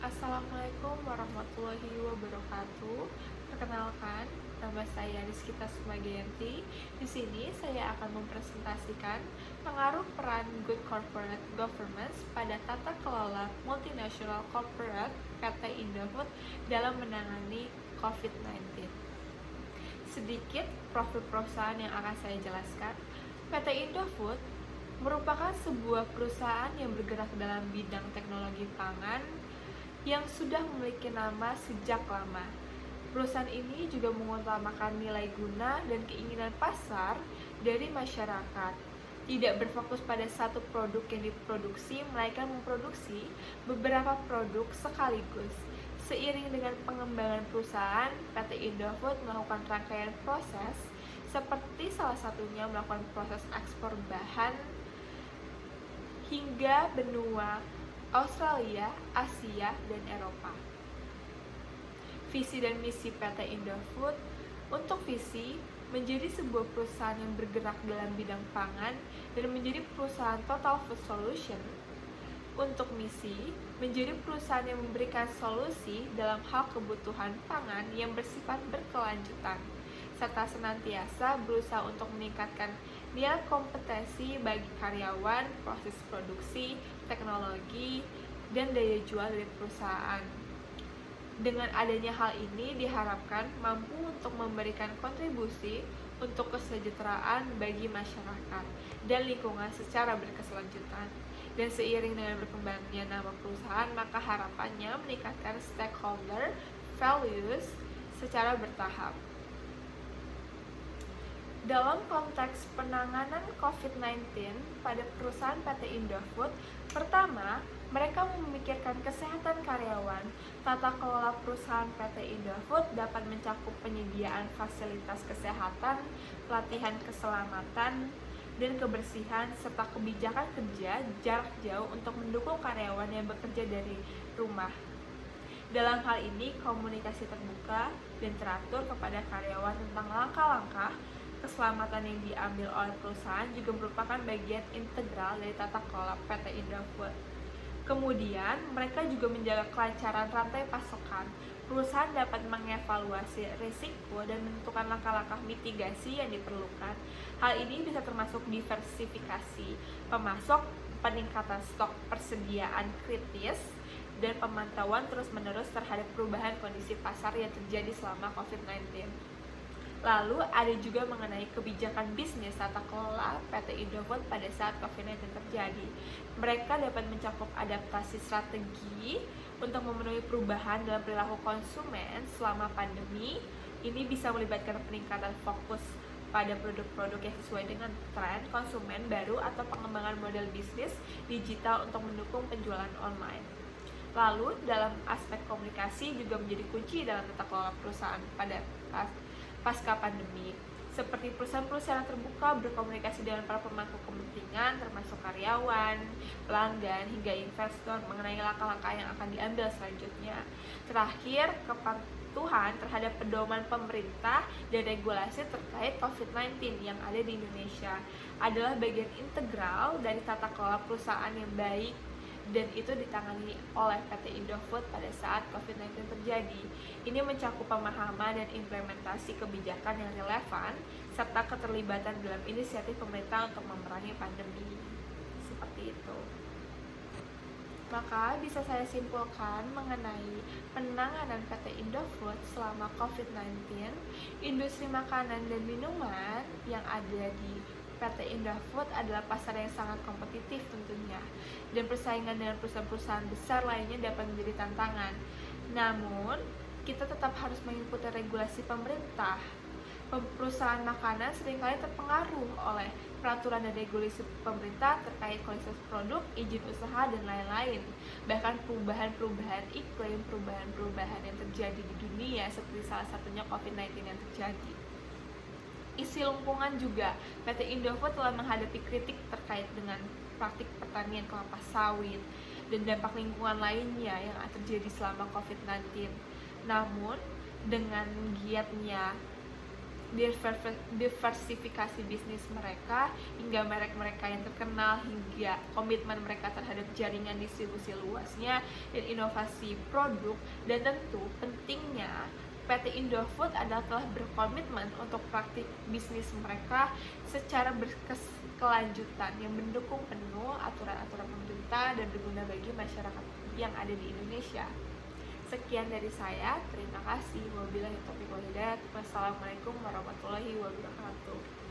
Assalamualaikum warahmatullahi wabarakatuh. Perkenalkan, nama saya Rizkita Sumagianti. Di sini saya akan mempresentasikan pengaruh peran Good Corporate Governance pada tata kelola multinational corporate PT Indofood dalam menangani COVID-19. Sedikit profil perusahaan yang akan saya jelaskan. PT Indofood merupakan sebuah perusahaan yang bergerak dalam bidang teknologi pangan yang sudah memiliki nama sejak lama. Perusahaan ini juga mengutamakan nilai guna dan keinginan pasar dari masyarakat. Tidak berfokus pada satu produk yang diproduksi, melainkan memproduksi beberapa produk sekaligus. Seiring dengan pengembangan perusahaan, PT Indofood melakukan rangkaian proses, seperti salah satunya melakukan proses ekspor bahan hingga benua Australia, Asia, dan Eropa. Visi dan misi PT Indofood. Untuk visi, menjadi sebuah perusahaan yang bergerak dalam bidang pangan dan menjadi perusahaan total food solution. Untuk misi, menjadi perusahaan yang memberikan solusi dalam hal kebutuhan pangan yang bersifat berkelanjutan, serta senantiasa berusaha untuk meningkatkan nilai kompetensi bagi karyawan, proses produksi, teknologi, dan daya jual dari perusahaan. Dengan adanya hal ini diharapkan mampu untuk memberikan kontribusi untuk kesejahteraan bagi masyarakat dan lingkungan secara berkelanjutan. Dan seiring dengan berkembangnya nama perusahaan, maka harapannya meningkatkan stakeholder values secara bertahap. Dalam konteks penanganan COVID-19 pada perusahaan PT Indofood, pertama, mereka memikirkan kesehatan karyawan. Tata kelola perusahaan PT Indofood dapat mencakup penyediaan fasilitas kesehatan, pelatihan keselamatan, dan kebersihan, serta kebijakan kerja jarak jauh untuk mendukung karyawan yang bekerja dari rumah. Dalam hal ini, komunikasi terbuka dan teratur kepada karyawan tentang langkah-langkah keselamatan yang diambil oleh perusahaan juga merupakan bagian integral dari tata kelola PT Indofood. Kemudian, mereka juga menjaga kelancaran rantai pasokan. Perusahaan dapat mengevaluasi risiko dan menentukan langkah-langkah mitigasi yang diperlukan. Hal ini bisa termasuk diversifikasi pemasok, peningkatan stok persediaan kritis, dan pemantauan terus-menerus terhadap perubahan kondisi pasar yang terjadi selama COVID-19. Lalu ada juga mengenai kebijakan bisnis tata kelola PT Indofood pada saat COVID-19 terjadi. Mereka dapat mencakup adaptasi strategi untuk memenuhi perubahan dalam perilaku konsumen selama pandemi. Ini bisa melibatkan peningkatan fokus pada produk-produk yang sesuai dengan tren konsumen baru atau pengembangan model bisnis digital untuk mendukung penjualan online. Lalu dalam aspek komunikasi juga menjadi kunci dalam tata kelola perusahaan pada pasca pandemi, seperti perusahaan-perusahaan terbuka berkomunikasi dengan para pemangku kepentingan termasuk karyawan, pelanggan, hingga investor mengenai langkah-langkah yang akan diambil selanjutnya. Terakhir, kepatuhan terhadap pedoman pemerintah dan regulasi terkait COVID-19 yang ada di Indonesia adalah bagian integral dari tata kelola perusahaan yang baik, dan itu ditangani oleh PT Indofood pada saat COVID-19 terjadi. Ini mencakup pemahaman dan implementasi kebijakan yang relevan, serta keterlibatan dalam inisiatif pemerintah untuk memerangi pandemi. Seperti itu. Maka bisa saya simpulkan mengenai penanganan PT Indofood selama COVID-19, industri makanan dan minuman yang ada di PT Indofood adalah pasar yang sangat kompetitif tentunya, dan persaingan dengan perusahaan-perusahaan besar lainnya dapat menjadi tantangan. Namun, kita tetap harus mengikuti regulasi pemerintah. Perusahaan makanan seringkali terpengaruh oleh peraturan dan regulasi pemerintah terkait kualitas produk, izin usaha, dan lain-lain. Bahkan perubahan-perubahan iklim, perubahan-perubahan yang terjadi di dunia seperti salah satunya COVID-19 yang terjadi. Isi lingkungan juga, PT Indofood telah menghadapi kritik terkait dengan praktik pertanian kelapa sawit dan dampak lingkungan lainnya yang terjadi selama COVID-19. Namun, dengan giatnya diversifikasi bisnis mereka hingga merek-mereka yang terkenal, hingga komitmen mereka terhadap jaringan distribusi luasnya dan inovasi produk. Dan tentu pentingnya PT Indofood adalah telah berkomitmen untuk praktik bisnis mereka secara berkelanjutan yang mendukung penuh aturan-aturan pemerintah dan berguna bagi masyarakat yang ada di Indonesia. Sekian dari saya, terima kasih. Wabillahi taufiq wal hidayah. Wassalamualaikum warahmatullahi wabarakatuh.